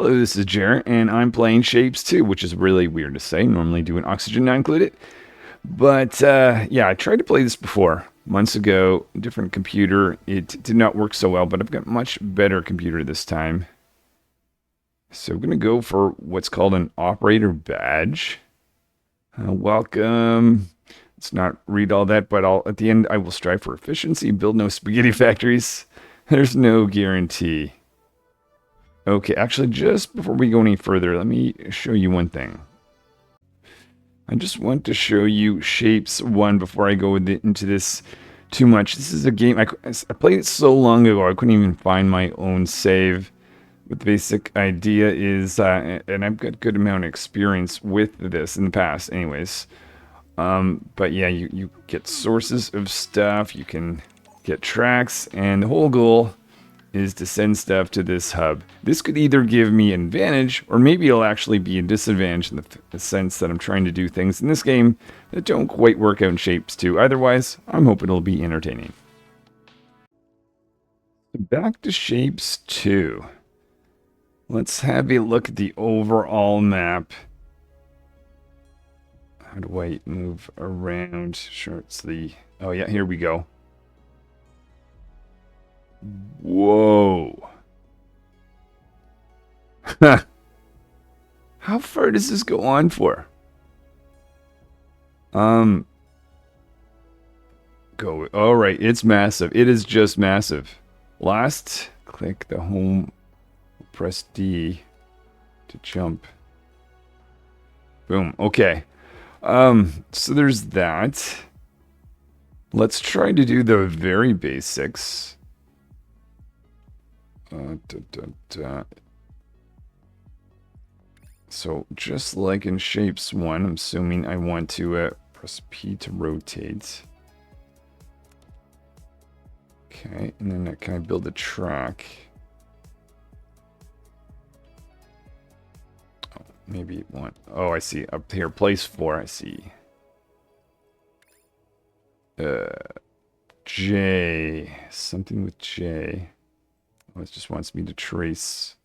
Hello, this is Jarrett, and I'm playing Shapes 2, which is really weird to say. Normally do an oxygen not included. But yeah, I tried to play this before, months ago, different computer. It did not work so well, but I've got much better computer this time. So I'm going to go for what's called an operator badge. Welcome. Let's not read all that, but at the end I will strive for efficiency, build no spaghetti factories. There's no guarantee. Okay, actually, just before we go any further, let me show you one thing. I just want to show you Shapes 1 before I go into this too much. This is a game, I played it so long ago, I couldn't even find my own save. But the basic idea is, and I've got a good amount of experience with this in the past anyways. But yeah, you get sources of stuff, you can get tracks, and the whole goal is to send stuff to this hub. This could either give me an advantage, or maybe it'll actually be a disadvantage in the sense that I'm trying to do things in this game that don't quite work out in Shapes 2. Otherwise, I'm hoping it'll be entertaining. Back to Shapes 2. Let's have a look at the overall map. How do I move around? Sure, it's the... Oh yeah, here we go. Whoa. How far does this go on for? Go. All right, it's massive. It is just massive. Last, click the home, press D to jump. Boom. Okay. So there's that. Let's try to do the very basics. So just like in Shapes 1, I'm assuming I want to press P to rotate. Okay, and then can I build a track? Oh, maybe one. Oh, I see. Up here, place 4, I see. J. Something with J. Oh, it just wants me to trace.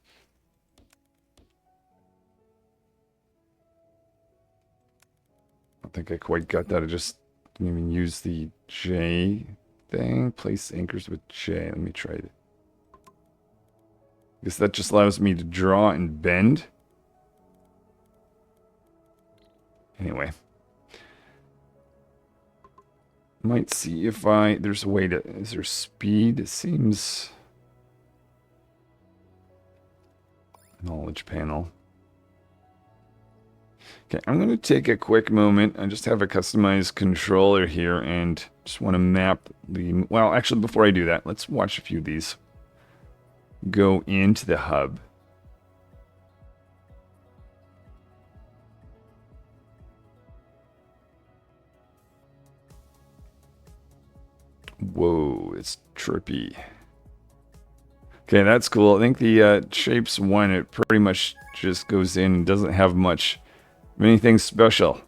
I don't think I quite got that. I just didn't even use the J thing. Place anchors with J. Let me try it. I guess that just allows me to draw and bend. Anyway. Might see if there's a way to, is there speed? It seems... Knowledge panel. Okay, I'm going to take a quick moment. I just have a customized controller here and just want to map the... Well, actually, before I do that, let's watch a few of these go into the hub. Whoa, it's trippy. Okay, that's cool. I think the Shapes 1, it pretty much just goes in and doesn't have much of anything special.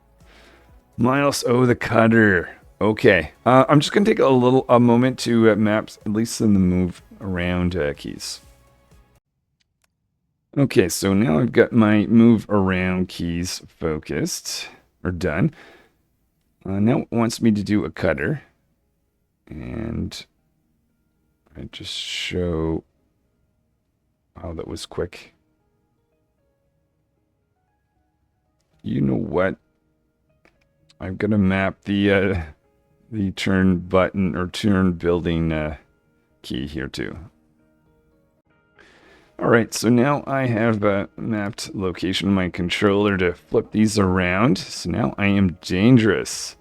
Milestone, the cutter. Okay, I'm just going to take a moment to map, at least in the move around keys. Okay, so now I've got my move around keys focused, or done. Now it wants me to do a cutter. And I just show... Wow, that was quick. You know what? I'm gonna map the turn button or turn building key here too. All right, so now I have mapped location of my controller to flip these around. So now I am dangerous.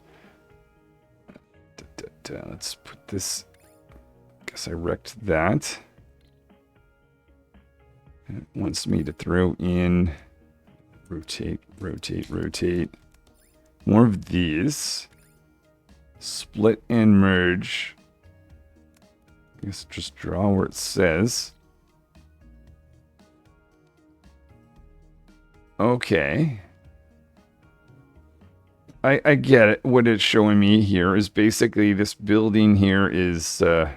Let's put this. I guess I wrecked that. It wants me to throw in, rotate, rotate, rotate. More of these. Split and merge. I guess just draw where it says. Okay. I get it. What it's showing me here is basically this building here is... yeah,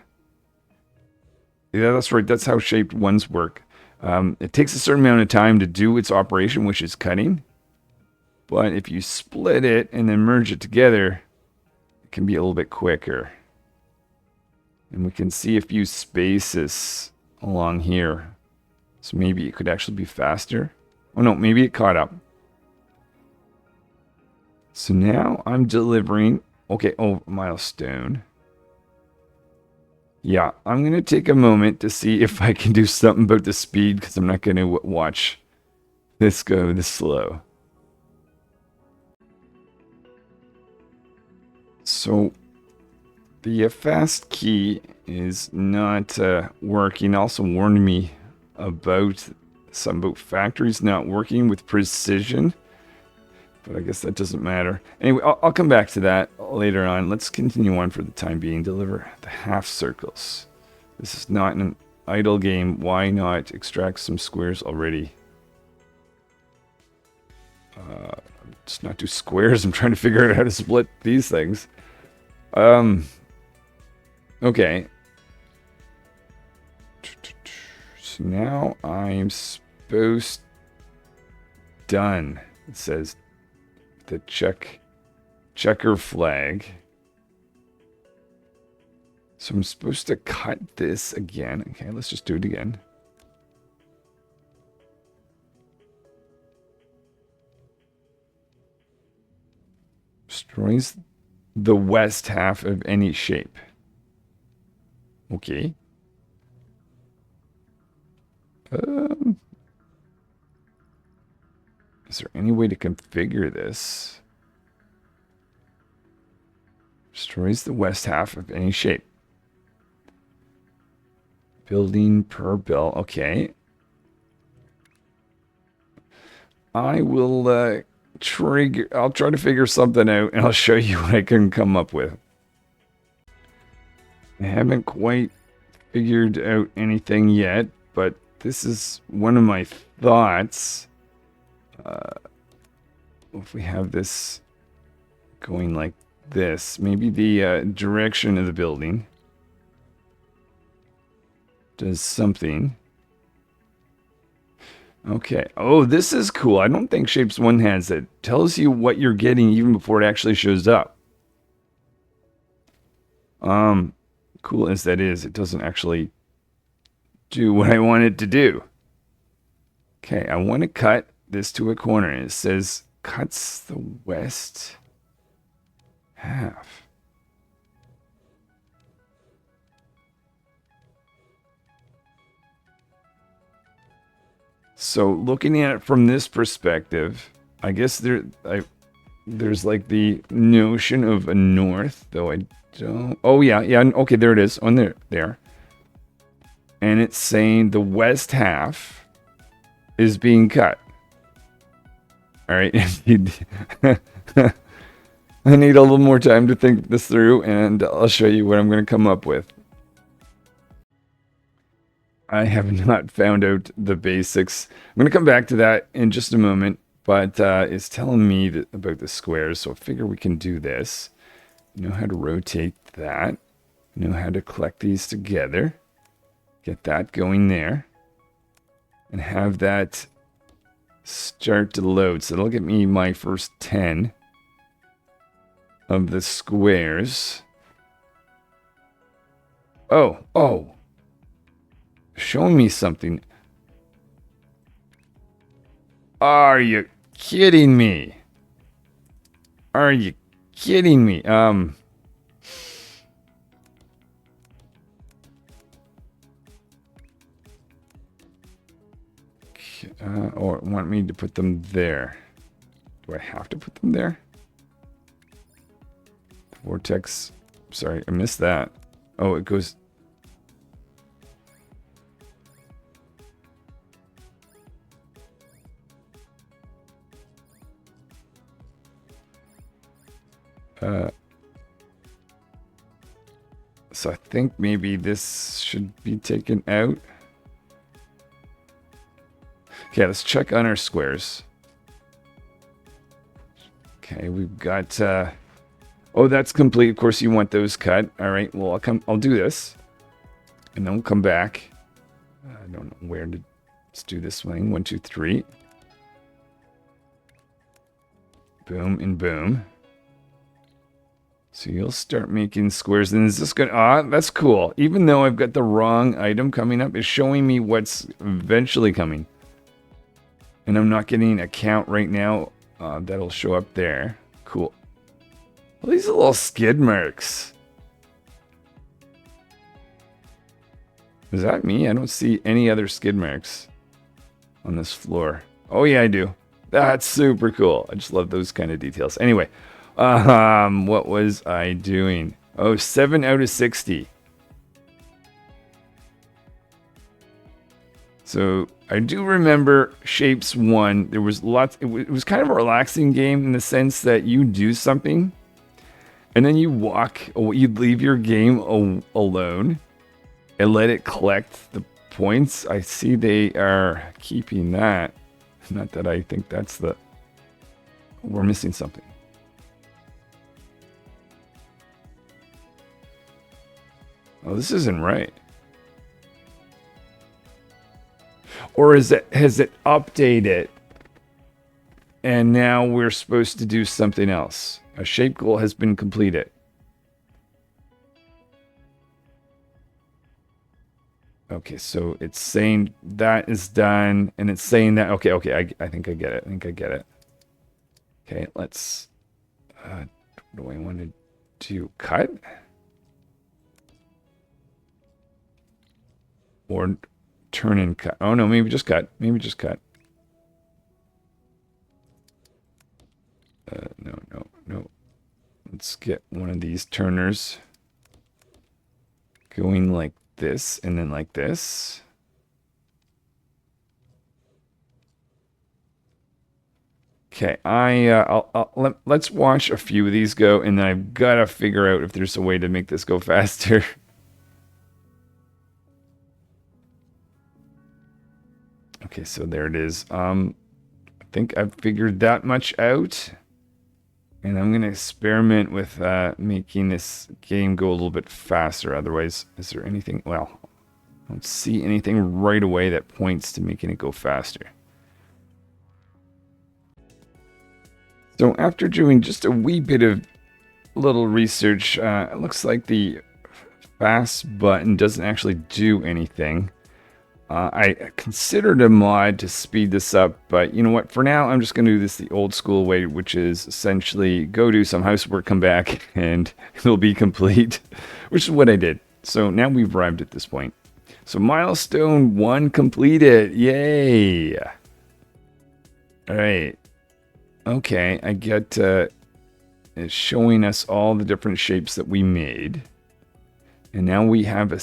that's right. That's how Shaped 1s work. It takes a certain amount of time to do its operation, which is cutting. But if you split it and then merge it together, it can be a little bit quicker. And we can see a few spaces along here. So maybe it could actually be faster. Oh no, maybe it caught up. So now I'm delivering. Okay, oh, milestone. Yeah, I'm going to take a moment to see if I can do something about the speed, because I'm not going to watch this go this slow. So the fast key is not working. Also warned me about factories not working with precision. But I guess that doesn't matter. Anyway, I'll come back to that later on. Let's continue on for the time being. Deliver the half circles. This is not an idle game. Why not extract some squares already? Just not do squares. I'm trying to figure out how to split these things. Okay. So now I'm supposed... Done. It says... the checker flag. So I'm supposed to cut this again. Okay, let's just do it again. Destroys the west half of any shape. Okay. Is there any way to configure this? Destroys the west half of any shape. Building per bill. Okay. I will trigger. I'll try to figure something out, and I'll show you what I can come up with. I haven't quite figured out anything yet, but this is one of my thoughts. If we have this going like this, maybe the direction of the building does something. Okay. Oh, this is cool. I don't think Shapes 1 has it. Tells you what you're getting even before it actually shows up. Cool as that is, it doesn't actually do what I want it to do. Okay, I want to cut this to a corner. It says cuts the west half. So looking at it from this perspective, I guess there's like the notion of a north, though I don't. Oh yeah, okay, there it is on there. And it's saying the west half is being cut. All right, I need a little more time to think this through, and I'll show you what I'm going to come up with. I have not found out the basics. I'm going to come back to that in just a moment, but it's telling me about the squares, so I figure we can do this. Know how to rotate that. Know how to collect these together. Get that going there. And have that start to load. So it'll get me my first 10 of the squares. Oh. Showing me something. Are you kidding me? Are you kidding me? Or want me to put them there? Do I have to put them there? Vortex. Sorry, I missed that. Oh, it goes. So I think maybe this should be taken out. Okay, let's check on our squares. Okay, we've got oh, that's complete. Of course you want those cut. All right, well I'll do this. And then we'll come back. I don't know where to Let's do this one. 1, 2, 3. Boom and boom. So you'll start making squares. And is this good? Ah, that's cool. Even though I've got the wrong item coming up, it's showing me what's eventually coming. And I'm not getting a count right now. That'll show up there. Cool. Well, these are little skid marks. Is that me? I don't see any other skid marks on this floor. Oh yeah, I do. That's super cool. I just love those kind of details. Anyway, what was I doing? Oh, 7 out of 60. So I do remember Shapes 1. There was lots. It was kind of a relaxing game in the sense that you do something, and then you walk. You'd leave your game alone and let it collect the points. I see they are keeping that. Not that I think that's the... We're missing something. Oh, this isn't right. Or has it updated? And now we're supposed to do something else. A shape goal has been completed. Okay, so it's saying that is done, and it's saying that... Okay, I think I get it. Okay, let's... what do I want to do? Cut? Or turn and cut? Oh, no, maybe just cut. No. Let's get one of these turners going like this, and then like this. Okay, let's watch a few of these go, and then I've got to figure out if there's a way to make this go faster. Okay, so there it is. I think I've figured that much out. And I'm going to experiment with making this game go a little bit faster. Otherwise, is there anything... Well, I don't see anything right away that points to making it go faster. So after doing just a wee bit of little research, it looks like the fast button doesn't actually do anything. I considered a mod to speed this up, but you know what? For now, I'm just going to do this the old school way, which is essentially go do some housework, come back, and it'll be complete, which is what I did. So now we've arrived at this point. So milestone 1 completed. Yay! All right. Okay, I get it's showing us all the different shapes that we made. And now we have a...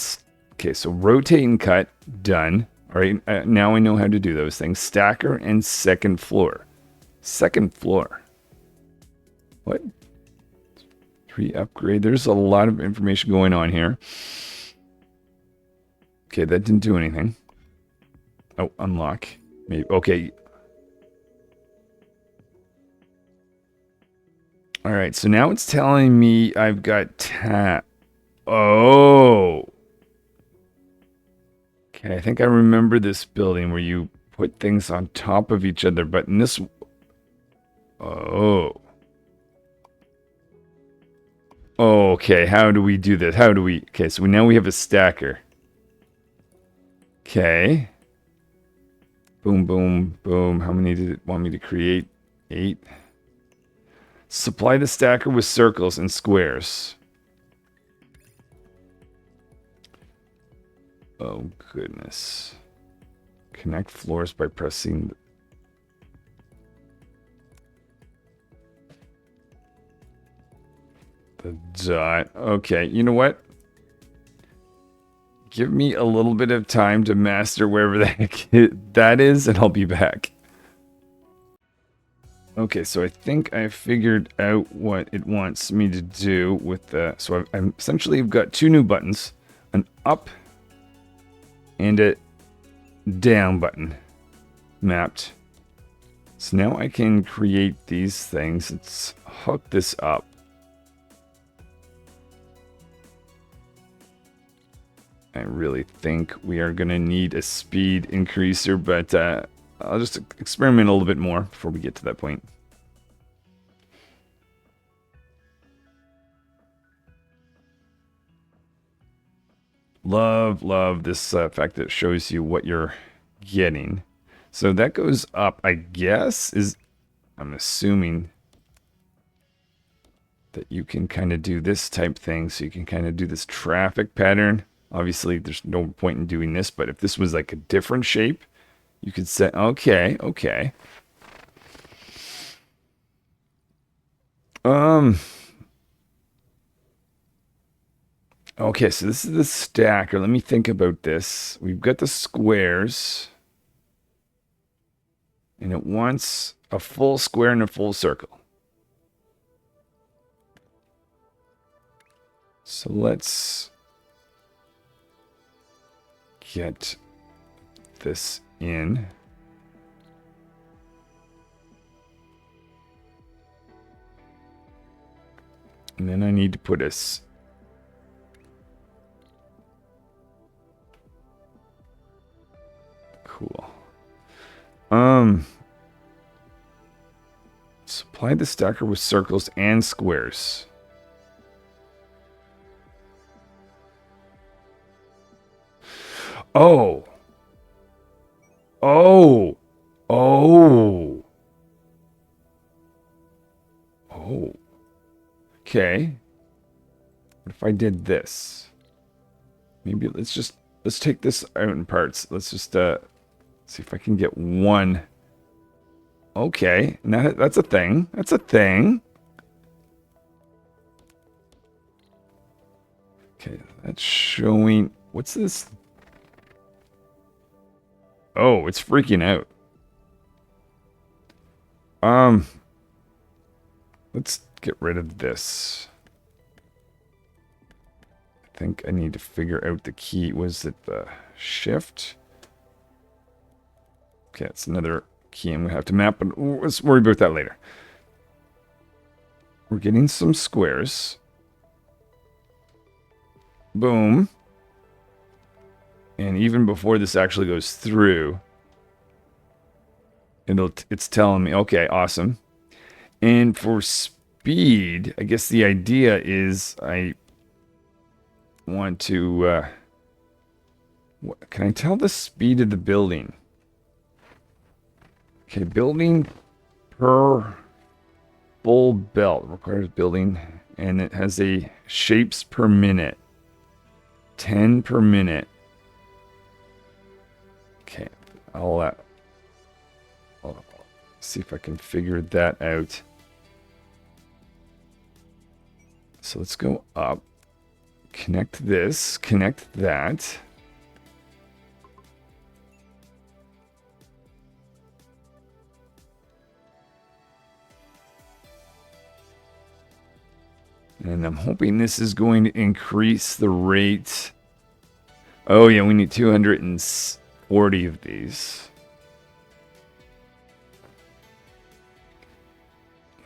Okay, so rotate and cut, done. All right, now I know how to do those things. Stacker and second floor. Second floor. What? 3 upgrade. There's a lot of information going on here. Okay, that didn't do anything. Oh, unlock. Maybe. Okay. All right, so now it's telling me I've got tap. Oh. Okay, I think I remember this building where you put things on top of each other, but in this... Oh. Okay, how do we do this? How do we... Okay, so now we have a stacker. Okay. Boom, boom, boom. How many did it want me to create? 8. Supply the stacker with circles and squares. Oh, goodness. Connect floors by pressing... the dot. Okay, you know what? Give me a little bit of time to master wherever the heck that is, and I'll be back. Okay, so I think I figured out what it wants me to do with the... So I've essentially got 2 new buttons. An up and a down button mapped. So now I can create these things. Let's hook this up. I really think we are going to need a speed increaser, but I'll just experiment a little bit more before we get to that point. Love this fact that it shows you what you're getting. So that goes up, I guess, I'm assuming that you can kind of do this type thing. So you can kind of do this traffic pattern. Obviously, there's no point in doing this, but if this was like a different shape, you could say, okay. Okay, so this is the stacker. Let me think about this. We've got the squares. And it wants a full square and a full circle. So let's get this in. And then I need to put us. Cool. Supply the stacker with circles and squares. Oh. Okay. What if I did this? Maybe let's take this out in parts. Let's just see if I can get one. Okay, now that's a thing. That's a thing. Okay, that's showing. What's this? Oh, it's freaking out. Let's get rid of this. I think I need to figure out the key. Was it the shift? Okay, it's another key I'm going to have to map, but let's worry about that later. We're getting some squares. Boom. And even before this actually goes through, it's telling me, okay, awesome. And for speed, I guess the idea is I want to, can I tell the speed of the building? Okay, building per full belt requires building, and it has a shapes per minute. 10 per minute. Okay, I'll see if I can figure that out. So let's go up. Connect this, connect that. And I'm hoping this is going to increase the rate. Oh yeah, we need 240 of these.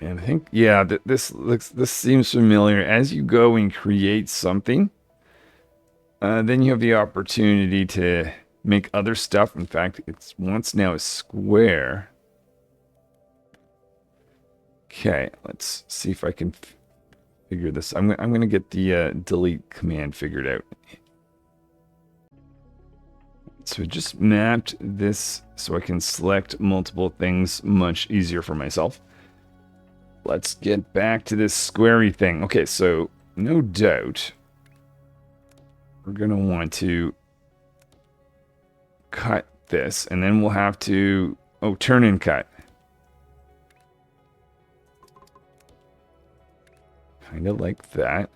And I think, yeah, this seems familiar. As you go and create something, then you have the opportunity to make other stuff. In fact, it's once now a square. Okay, let's see if I can figure this. I'm going to get the delete command figured out. So I just mapped this so I can select multiple things much easier for myself. Let's get back to this squarey thing. Okay, so no doubt we're going to want to cut this, and then we'll have to, turn and cut. Kind of like that.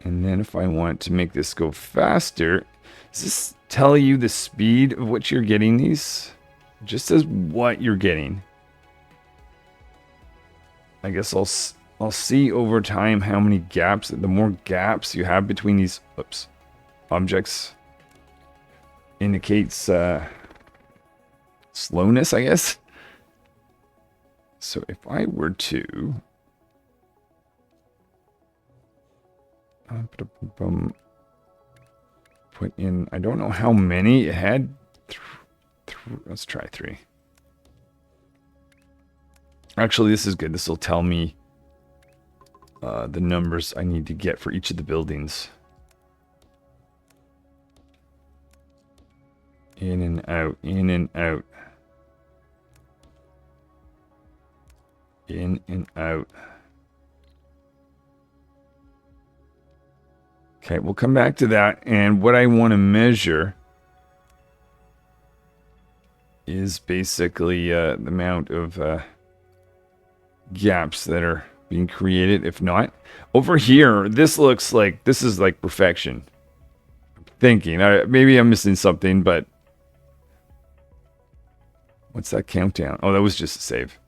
And then if I want to make this go faster, does this tell you the speed of what you're getting these? Just as what you're getting. I guess I'll see over time how many gaps. The more gaps you have between these objects indicates slowness, I guess. So if I were to Put in, I don't know how many it had. Let's try 3. Actually, this is good. This will tell me the numbers I need to get for each of the buildings. In and out, in and out. In and out. Okay, we'll come back to that. And what I want to measure is basically the amount of gaps that are being created. If not, over here, this looks like this is like perfection. I'm thinking maybe I'm missing something, but what's that countdown? Oh, that was just a save.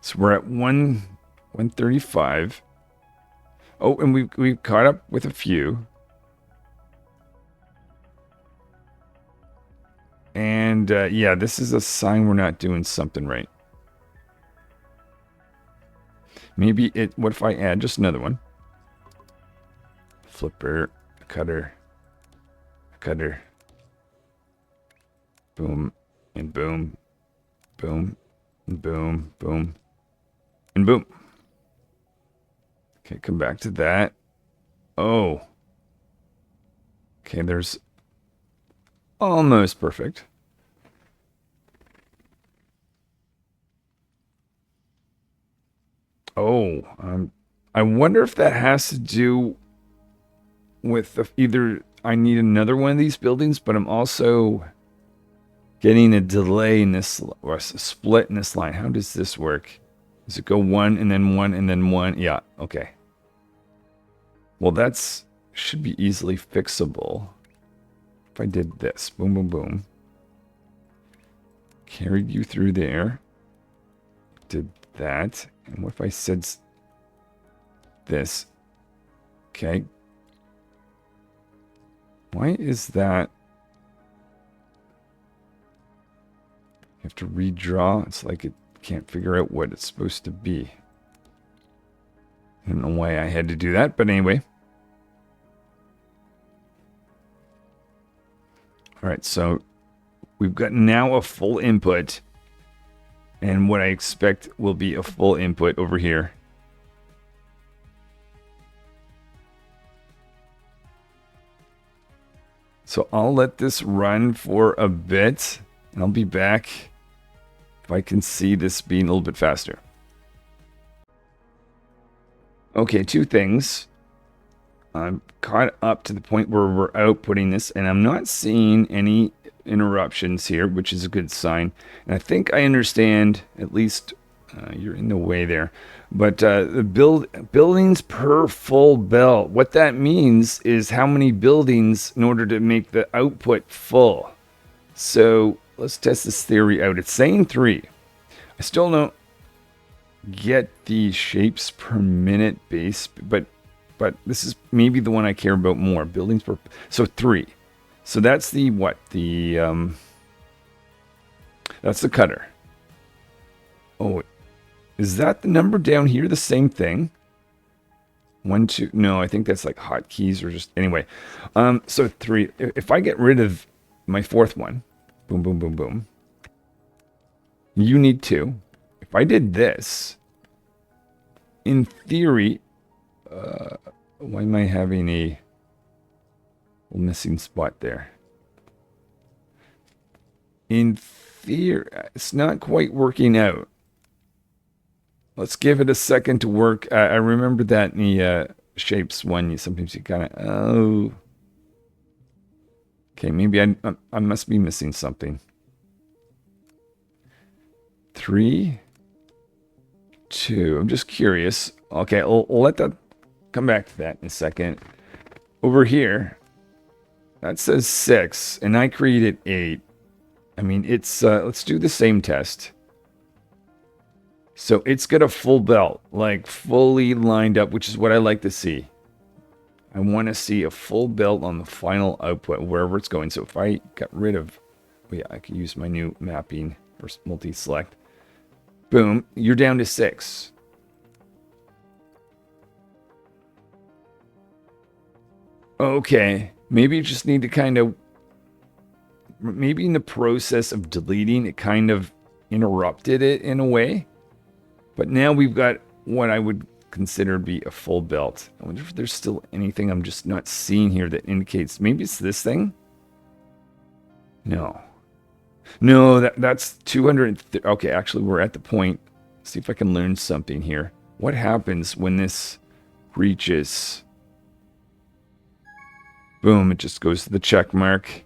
So we're at 135. Oh, and we've caught up with a few. And yeah, this is a sign we're not doing something right. Maybe it, what if I add just another one? Flipper, cutter, cutter. Boom, and boom, boom, and boom, boom, and boom. Okay, come back to that. Oh. Okay, there's almost perfect. Oh, I wonder if that has to do with either I need another one of these buildings, but I'm also getting a delay in this, or a split in this line. How does this work? Does it go 1 and then 1 and then 1? Yeah, okay. Well, that's should be easily fixable. If I did this, boom, boom, boom. Carried you through there. Did that. And what if I said this? Okay. Why is that? You have to redraw. It's like it can't figure out what it's supposed to be. I don't know why I had to do that, but anyway. All right, so we've got now a full input. And what I expect will be a full input over here. So I'll let this run for a bit. And I'll be back if I can see this being a little bit faster. Okay, 2 things. I'm caught up to the point where we're outputting this, and I'm not seeing any interruptions here, which is a good sign. And I think I understand, at least you're in the way there, but the buildings per full belt. What that means is how many buildings in order to make the output full. So let's test this theory out. It's saying 3. I still don't get the shapes per minute base, but this is maybe the one I care about more. Buildings per, so 3. So that's the what? The that's the cutter. Oh, is that the number down here? The same thing? 1, 2. No, I think that's like hotkeys or just anyway. So 3. If I get rid of my 4th one, boom, boom, boom, boom. You need 2. If I did this, in theory, why am I having a missing spot there? In theory, it's not quite working out. Let's give it a second to work. I remember that in the shapes one. Sometimes you kind of, oh. Okay, maybe I must be missing something. 3, 2. I'm just curious. Okay, I'll let that come back to that in a second. Over here, that says 6, and I created 8. I mean, it's let's do the same test. So it's got a full belt, like fully lined up, which is what I like to see. I want to see a full belt on the final output, wherever it's going. So if I got rid of, well, yeah, I could use my new mapping or multi-select. Boom, you're down to 6. Okay, maybe you just need to kind of, maybe in the process of deleting, it kind of interrupted it in a way. But now we've got what I would consider to be a full belt. I wonder if there's still anything I'm just not seeing here that indicates, maybe it's this thing? No. No, that's 200. Okay, actually, we're at the point. See if I can learn something here. What happens when this reaches? Boom, it just goes to the check mark.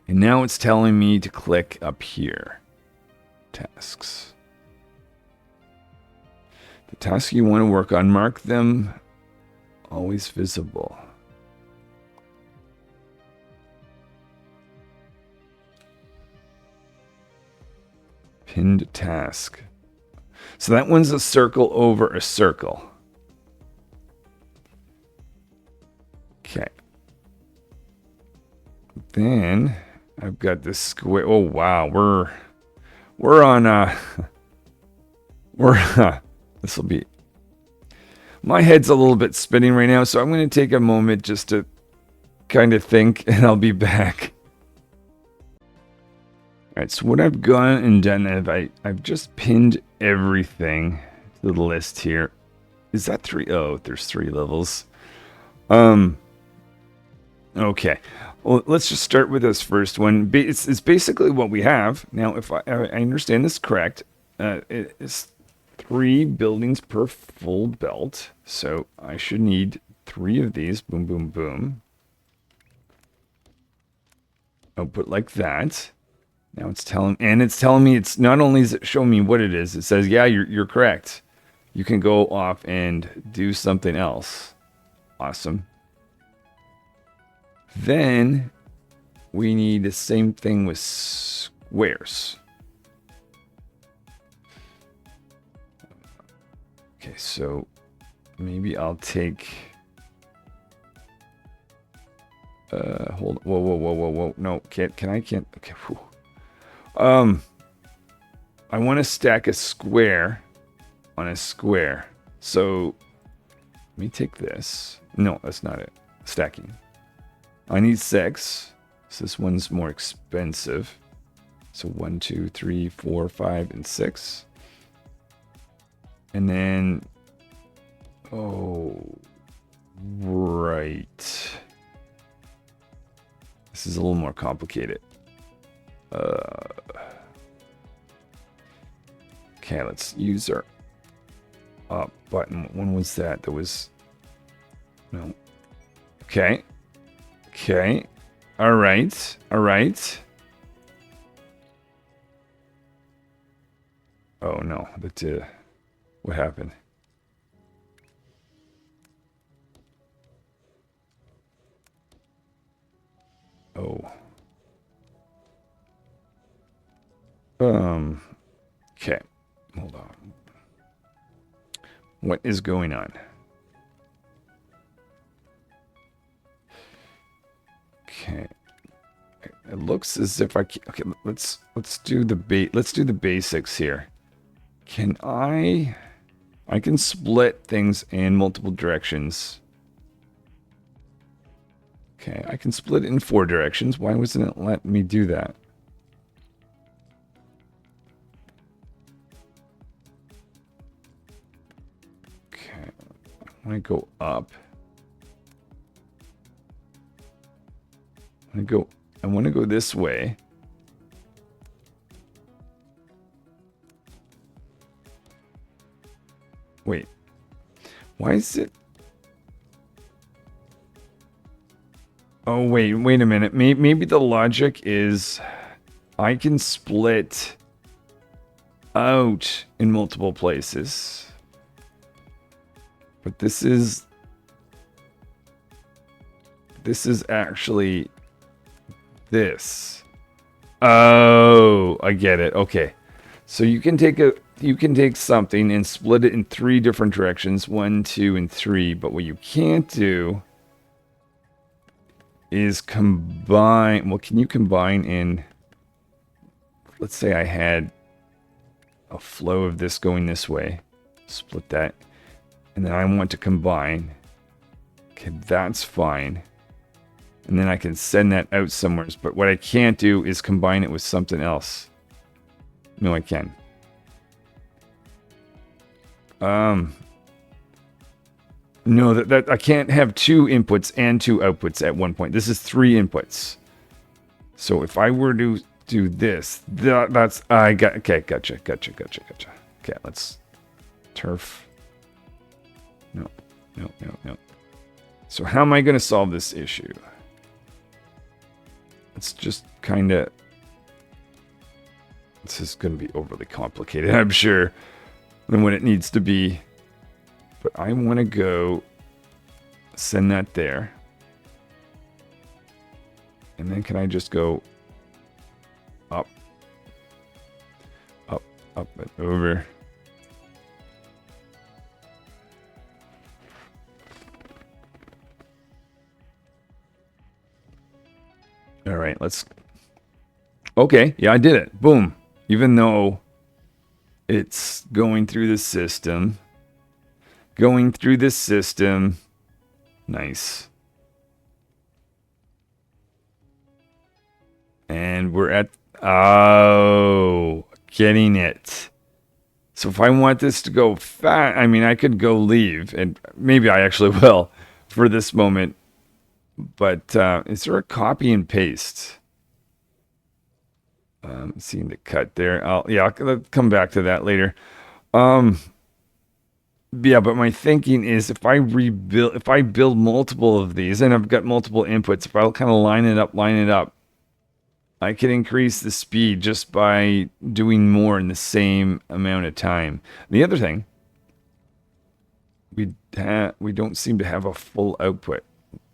And now it's telling me to click up here. Tasks. The tasks you want to work on, mark them always visible. Pinned task. So that one's a circle over a circle. Okay. Then I've got this square. Oh wow, we're on this will be, my head's a little bit spinning right now, so I'm going to take a moment just to kind of think, and I'll be back. All right, so what I've gone and done is I've just pinned everything to the list here. Is that 3? Oh, there's 3 levels. Okay. Well, let's just start with this first one. It's basically what we have. Now, if I understand this correct, it's 3 buildings per full belt. So I should need 3 of these. Boom, boom, boom. Output like that. Now it's telling me, it's not only is it showing me what it is, it says, yeah, you're correct. You can go off and do something else. Awesome. Then we need the same thing with squares. Okay, so maybe I'll take hold, whoa. No, can't. Okay, whew. I want to stack a square on a square. So let me take this. No, that's not it. Stacking. I need 6. So this one's more expensive. So 1, 2, 3, 4, 5, and 6. And then, oh, right. This is a little more complicated. Okay, let's use our up button. When was that? That was, no. Okay. Okay. All right. All right. Oh no, that what happened? Oh. Okay. Hold on. What is going on? Okay. It looks as if I can, okay, let's do the basics here. Can I can split things in multiple directions. Okay, I can split it in 4 directions. Why wasn't it letting me do that? Okay, I want to go up. I want to go this way. Wait. Why is it? Oh, wait a minute. Maybe the logic is I can split out in multiple places. But this is actually this. Oh, I get it. Okay. So you can take something and split it in 3 different directions, 1, 2, and 3, but what you can't do is combine. Well, can you combine in, let's say I had a flow of this going this way, split that, and then I want to combine. Okay, that's fine. And then I can send that out somewhere. But what I can't do is combine it with something else. No, I can. No, that I can't have 2 inputs and 2 outputs at one point. This is 3 inputs. So if I were to do this, that's I got. Okay, gotcha. Okay, let's turf. No. So how am I going to solve this issue? It's just kind of. This is going to be overly complicated, I'm sure, than what it needs to be. But I want to go send that there. And then can I just go up, and over. All right, let's... Okay, yeah, I did it. Boom. Even though it's going through the system. Nice. And we're at... Oh, getting it. So if I want this to go fast, I mean, I could go leave, and maybe I actually will for this moment. But is there a copy and paste? Seeing the cut there. I'll come back to that later. Yeah, but my thinking is if I build multiple of these, and I've got multiple inputs, if I'll kind of line it up, I can increase the speed just by doing more in the same amount of time. The other thing, we don't seem to have a full output.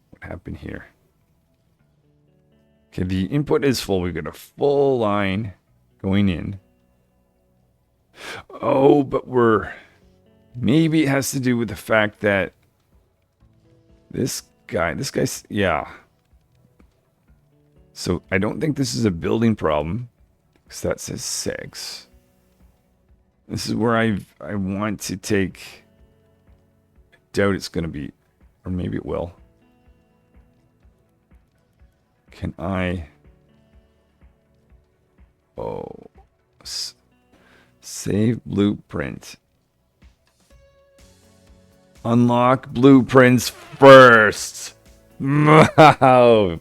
What happened here? Okay, the input is full. We've got a full line going in. Oh, but maybe it has to do with the fact that this guy's, yeah. So I don't think this is a building problem, because that says 6. This is where I want to take, I doubt it's going to be, or maybe it will. Can I, save blueprint. Unlock blueprints first. Wow.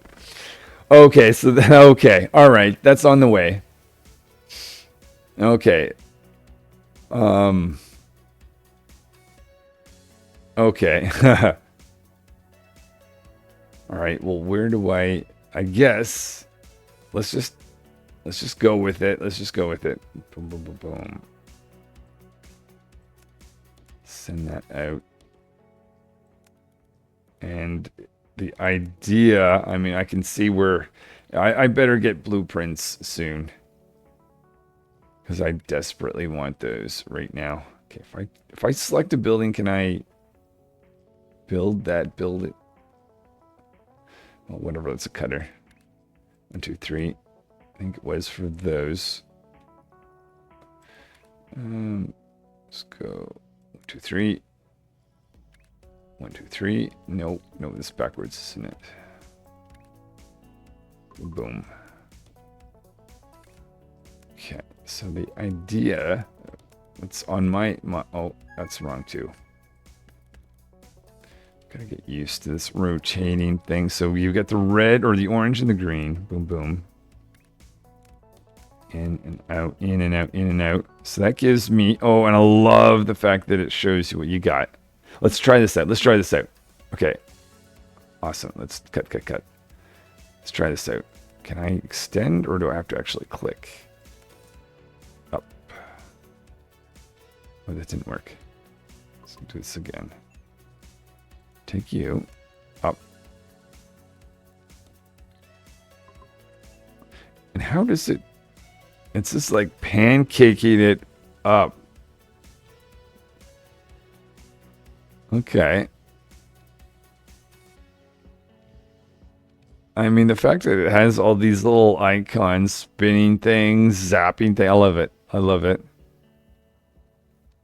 Okay, so okay, all right, that's on the way. Okay. Okay. All right. Well, where do I guess let's just go with it. Boom, boom, boom, boom. Send that out. And the idea, I mean, I can see where I better get blueprints soon, because I desperately want those right now. Okay, if I select a building, can I build it? Well, whatever, it's a cutter. 1, 2, 3. I think it was for those. Let's go 1, 2, 3. 1, 2, 3. No, this is backwards, isn't it? Boom. Okay, so the idea, it's on my oh, that's wrong too. Gotta get used to this rotating thing. So you get the red or the orange and the green. Boom, boom. In and out, in and out, in and out. So that gives me, oh, and I love the fact that it shows you what you got. Let's try this out. Okay. Awesome. Let's cut. Let's try this out. Can I extend, or do I have to actually click? Up. Oh, that didn't work. Let's do this again. Take you up. And how does it... It's just like pancaking it up. Okay. I mean, the fact that it has all these little icons, spinning things, zapping things, I love it.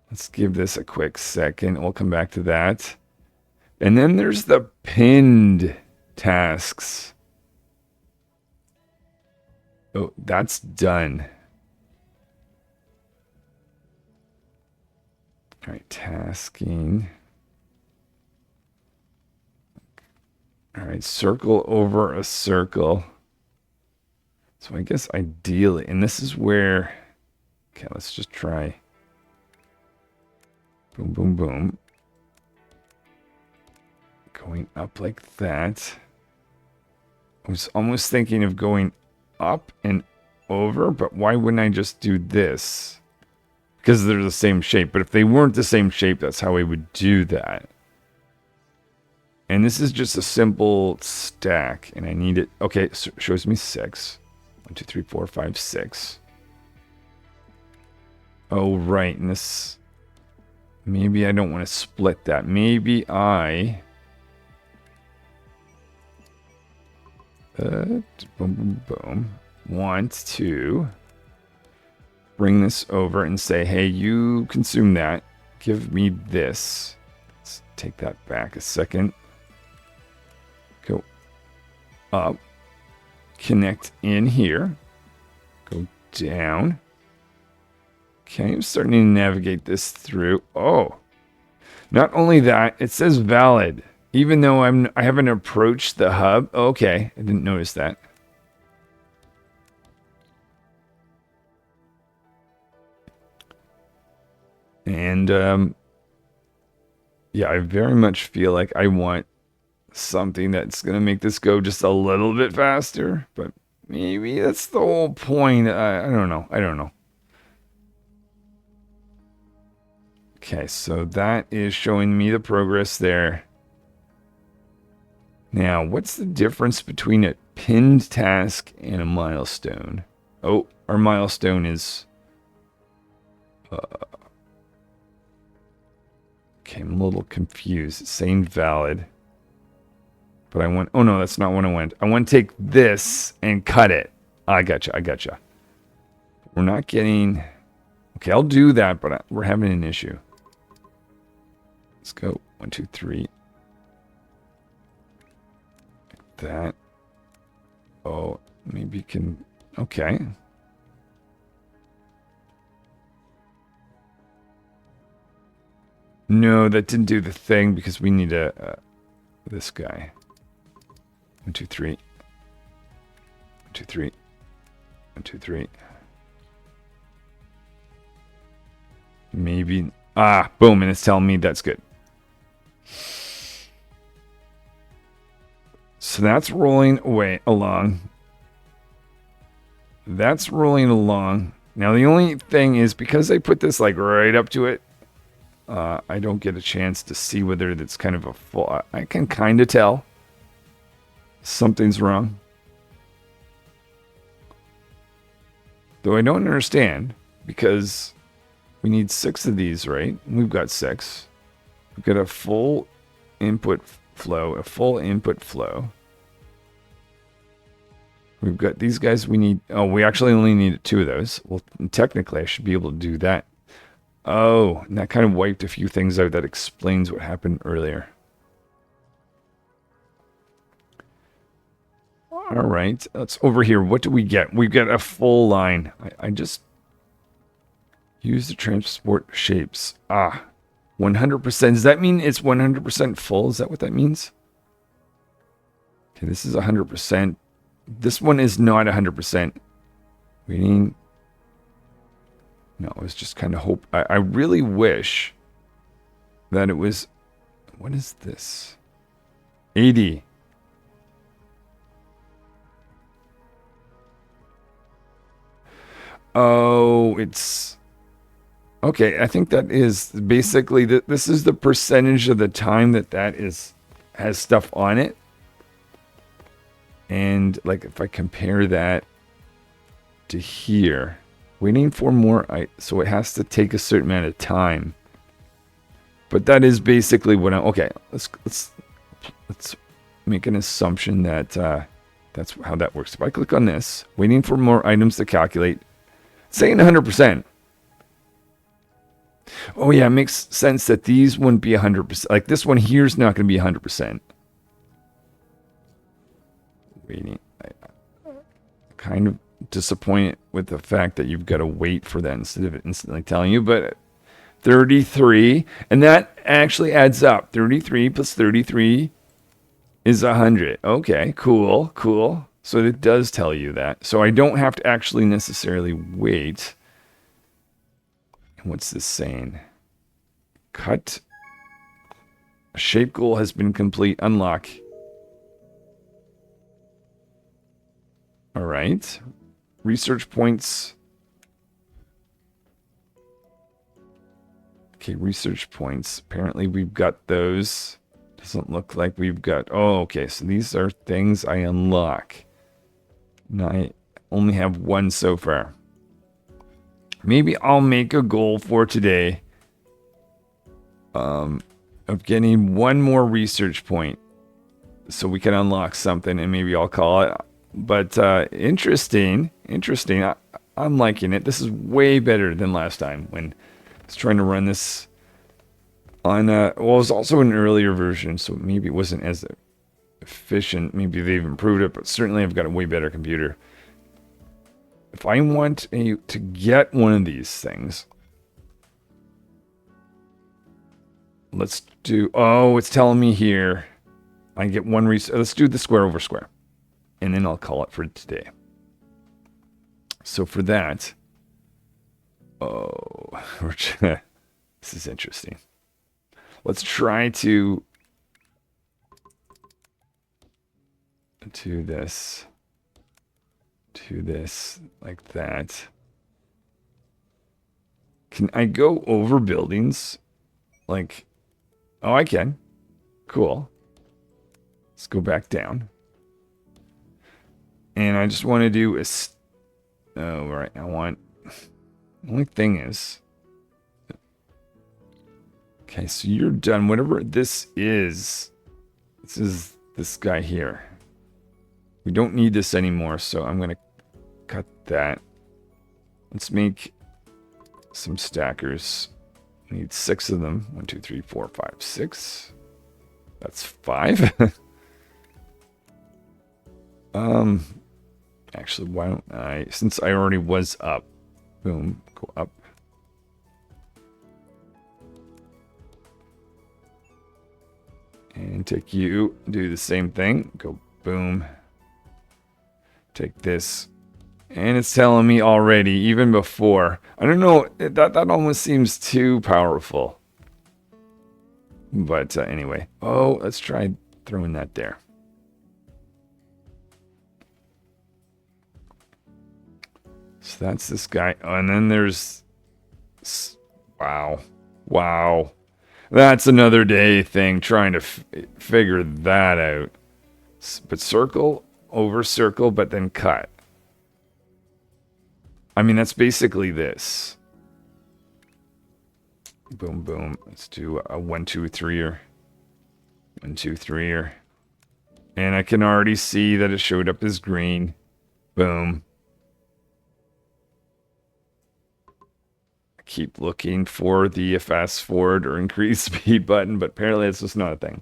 Let's give this a quick second. We'll come back to that. And then there's the pinned tasks. Oh, that's done. All right, tasking. All right, circle over a circle. So I guess ideally, and this is where, okay, let's just try. Boom, boom, boom. Going up like that. I was almost thinking of going up and over, but why wouldn't I just do this? Because they're the same shape. But if they weren't the same shape, that's how I would do that. And this is just a simple stack, and I need it. Okay, so it shows me 6. 1, 2, 3, 4, 5, 6. Oh, right. And this, maybe I don't want to split that. Maybe I boom, boom, boom. Want to bring this over and say, hey, you consume that. Give me this. Let's take that back a second. Go up. Connect in here. Go down. Okay, I'm starting to navigate this through. Oh, not only that, it says valid. Even though I haven't approached the hub. Okay, I didn't notice that. And yeah, I very much feel like I want something that's going to make this go just a little bit faster. But maybe that's the whole point. I don't know. I don't know. Okay, so that is showing me the progress there. Now, what's the difference between a pinned task and a milestone? Oh, our milestone is... okay, I'm a little confused. It's saying valid. But I want... oh, no, that's not what I want. I want to take this and cut it. I gotcha, I gotcha. We're not getting... okay, I'll do that, but we're having an issue. Let's go. 1, 2, 3. That. Oh, maybe you can... okay. No, that didn't do the thing because we need this guy. 1, 2, 3. 1, 2, 3. 1, 2, 3. Maybe... ah, boom, and it's telling me that's good. So that's rolling away along. That's rolling along. Now the only thing is, because I put this like right up to it, I don't get a chance to see whether it's kind of a full... I can kind of tell something's wrong. Though I don't understand, because we need 6 of these, right? We've got 6. We've got a full input flow, a full input flow. We've got these guys we need... oh, we actually only need 2 of those. Well, technically I should be able to do that. Oh, and that kind of wiped a few things out. That explains what happened earlier. All right, let's over here. What do we get? We've got a full line. I just use the transport shapes. Ah, 100%. Does that mean it's 100% full? Is that what that means? Okay, this is 100%. This one is not 100%. Waiting. No, it was just kind of hope. I really wish that it was... what is this? 80. Oh, it's... okay, I think that is basically... this is the percentage of the time that has stuff on it. And like if I compare that to here... waiting for more, so it has to take a certain amount of time. But that is basically what I'm... okay, let's make an assumption that that's how that works. If I click on this, waiting for more items to calculate, saying 100%. Oh yeah, it makes sense that these wouldn't be 100%. Like this one here is not going to be 100%. Waiting. Kind of disappointed with the fact that you've got to wait for that instead of it instantly telling you, but 33, and that actually adds up. 33 plus 33 is 100. Okay, cool, cool. So it does tell you that. So I don't have to actually necessarily wait. What's this saying? Cut. A shape goal has been complete. Unlock. All right. Research points. Okay, research points. Apparently we've got those. Doesn't look like we've got... Oh, okay. So these are things I unlock. And I only have one so far. Maybe I'll make a goal for today of getting one more research point so we can unlock something, and maybe I'll call it. But interesting. I'm liking it. This is way better than last time when I was trying to run this on... well, it was also an earlier version, so maybe it wasn't as efficient. Maybe they've improved it, but certainly I've got a way better computer. If I want to get one of these things, let's do... Oh, it's telling me here. I get one research. Let's do the square over square. And then I'll call it for today. So for that... Oh, this is interesting. Let's try to do this. Do this like that. Can I go over buildings? Like, oh, I can. Cool. Let's go back down. And I just want to do a... Oh, right. I want... The only thing is... Okay, so you're done. Whatever this is this guy here. We don't need this anymore, so I'm going to cut that. Let's make some stackers. We need 6 of them. 1, 2, 3, 4, 5, 6. That's 5. Actually, why don't I, since I already was up, boom, go up. And take you, do the same thing, go boom. Take this. And it's telling me already, even before. I don't know, that almost seems too powerful. But anyway. Oh, let's try throwing that there. So that's this guy. Oh, and then there's... Wow. Wow. That's another day thing, trying to figure that out. But circle, over circle, but then cut. I mean, that's basically this. Boom, boom. Let's do a 1, 2, 3-er. 1, 2, 3-er. And I can already see that it showed up as green. Boom. I keep looking for the fast forward or increase speed button, but apparently it's just not a thing.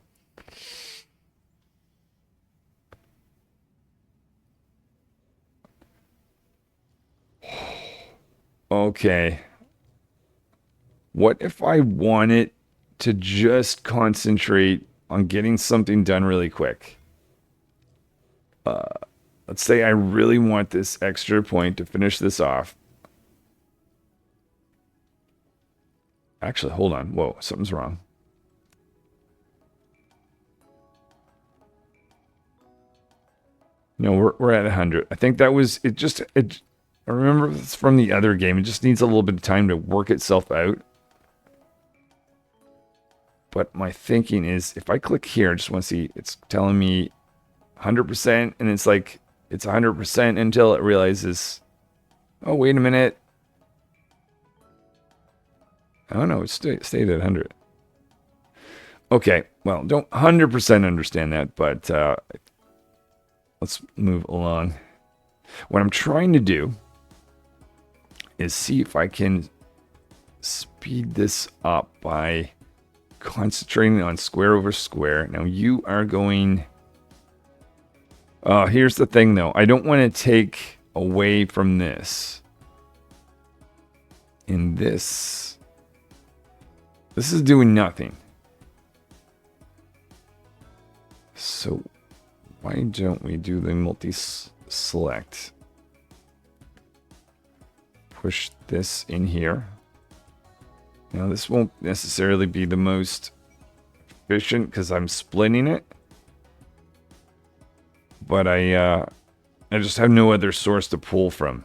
Okay. What if I wanted to just concentrate on getting something done really quick? Let's say I really want this extra point to finish this off. Actually, hold on. Whoa, something's wrong. No, we're at 100. I think that was it. I remember it's from the other game. It just needs a little bit of time to work itself out. But my thinking is, if I click here, I just want to see, it's telling me 100%, and it's like, it's 100% until it realizes, oh, wait a minute. Oh, no, it stayed at 100. Okay, well, don't 100% understand that, but let's move along. What I'm trying to do is see if I can speed this up by concentrating on square over square. Now you are going... here's the thing though. I don't want to take away from this. In this is doing nothing. So why don't we do the multi-select? Push this in here. Now this won't necessarily be the most efficient because I'm splitting it. But I just have no other source to pull from.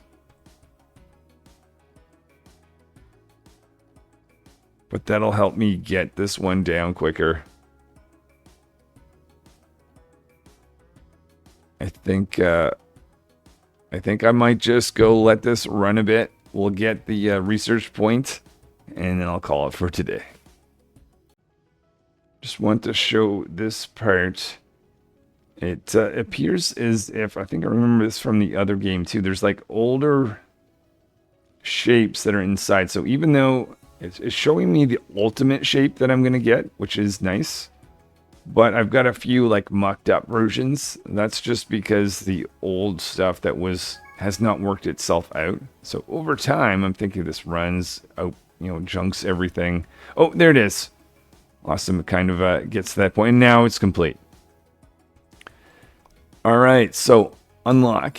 But that'll help me get this one down quicker. I think I might just go let this run a bit. We'll get the research point, and then I'll call it for today. Just want to show this part. It appears as if, I think I remember this from the other game too, there's like older shapes that are inside. So even though it's showing me the ultimate shape that I'm going to get, which is nice, but I've got a few like mucked up versions. That's just because the old stuff that has not worked itself out. So over time, I'm thinking this runs out, junks everything. Oh, there it is. Awesome. It kind of gets to that point. And now it's complete. All right. So unlock.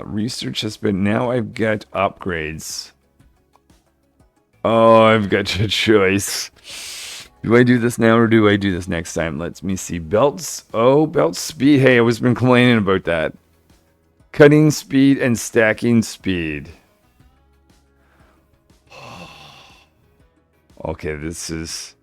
Research has been... Now I've got upgrades. Oh, I've got a choice. Do I do this now or do I do this next time? Let me see. Belts. Oh, belt speed. Hey, I was been complaining about that. Cutting speed and stacking speed. Okay, this is...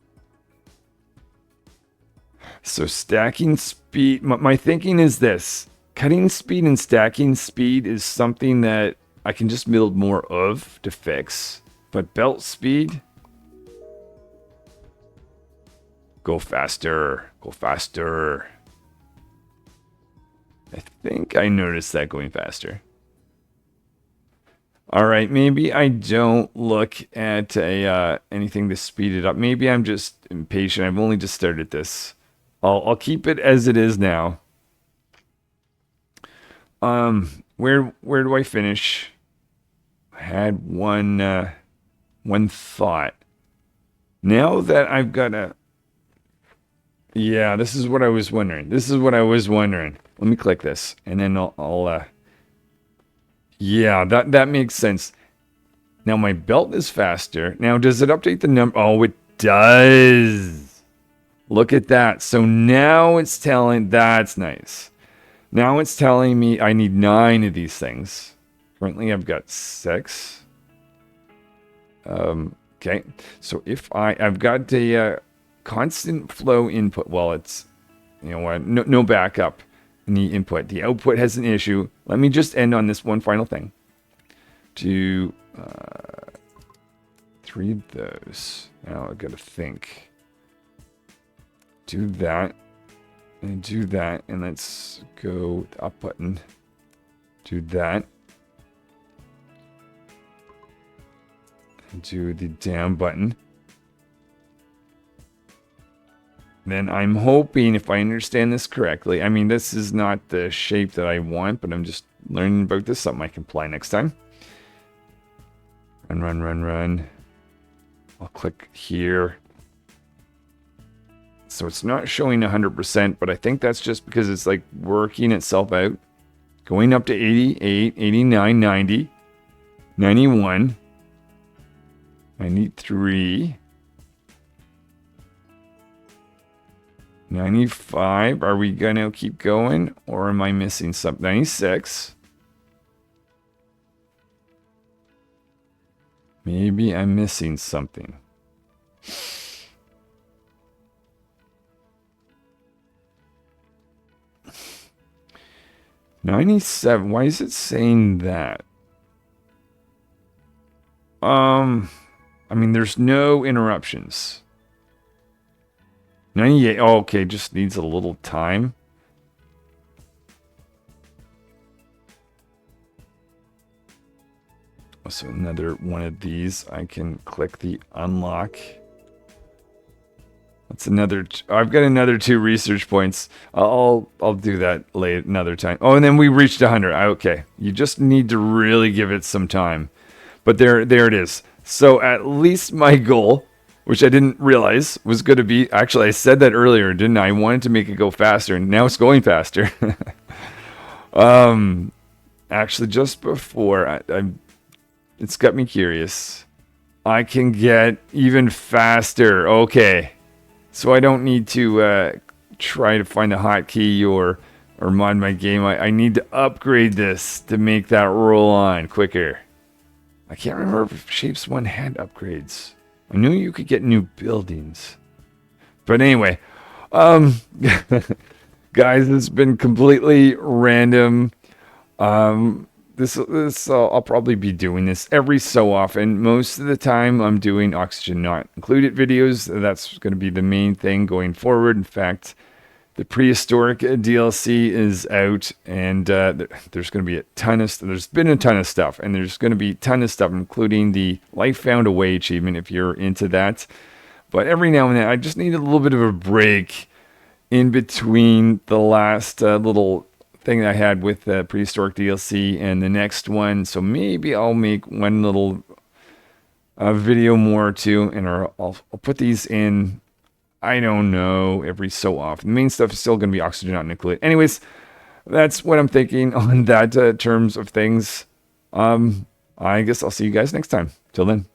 So stacking speed... My thinking is this. Cutting speed and stacking speed is something that I can just build more of to fix. But belt speed... Go faster. Go faster. I think I noticed that going faster. Alright, maybe I don't look at anything to speed it up. Maybe I'm just impatient. I've only just started this. I'll keep it as it is now. Where do I finish? I had one thought. Now that I've got a... Yeah, this is what I was wondering. Let me click this, and then I'll yeah, that makes sense. Now my belt is faster. Now, does it update the number? Oh, it does. Look at that. So now it's telling... That's nice. Now it's telling me I need 9 of these things. Currently, I've got 6. Okay. So if I've got a... constant flow input. Well, it's, no backup in the input. The output has an issue. Let me just end on this one final thing. Do 3 of those. Now I've got to think. Do that. And do that. And let's go with the up button. Do that. And do the down button. Then I'm hoping, if I understand this correctly, I mean, this is not the shape that I want, but I'm just learning about this, something I can apply next time. Run. I'll click here. So it's not showing 100%, but I think that's just because it's like working itself out. Going up to 88, 89, 90, 91, 93... 95. Are we going to keep going? Or am I missing something? 96. Maybe I'm missing something. $97. Why is it saying that? I mean, there's no interruptions. 98. Oh, okay, just needs a little time. So another one of these. I can click the unlock. That's another. I've got another 2 research points. I'll do that late another time. Oh, and then we reached 100. Okay, you just need to really give it some time. But there it is. So at least my goal, which I didn't realize was going to be. Actually, I said that earlier, didn't I? I wanted to make it go faster, and now it's going faster. Actually, just before it's got me curious. I can get even faster. Okay. So I don't need to try to find a hotkey or mod my game. I need to upgrade this to make that roll on quicker. I can't remember if Shapes 1 had upgrades. I knew you could get new buildings. But anyway, guys, it's been completely random. I'll probably be doing this every so often. Most of the time, I'm doing Oxygen Not Included videos. That's going to be the main thing going forward. In fact, the prehistoric DLC is out, and there's going to be there's been a ton of stuff, and there's going to be a ton of stuff, including the Life Found Away achievement if you're into that. But every now and then, I just need a little bit of a break in between the last little thing that I had with the prehistoric DLC and the next one. So maybe I'll make one little video more or two, and I'll put these in, I don't know, every so often. The main stuff is still going to be Oxygen Not Included. Anyways, that's what I'm thinking on that terms of things. I guess I'll see you guys next time. Till then.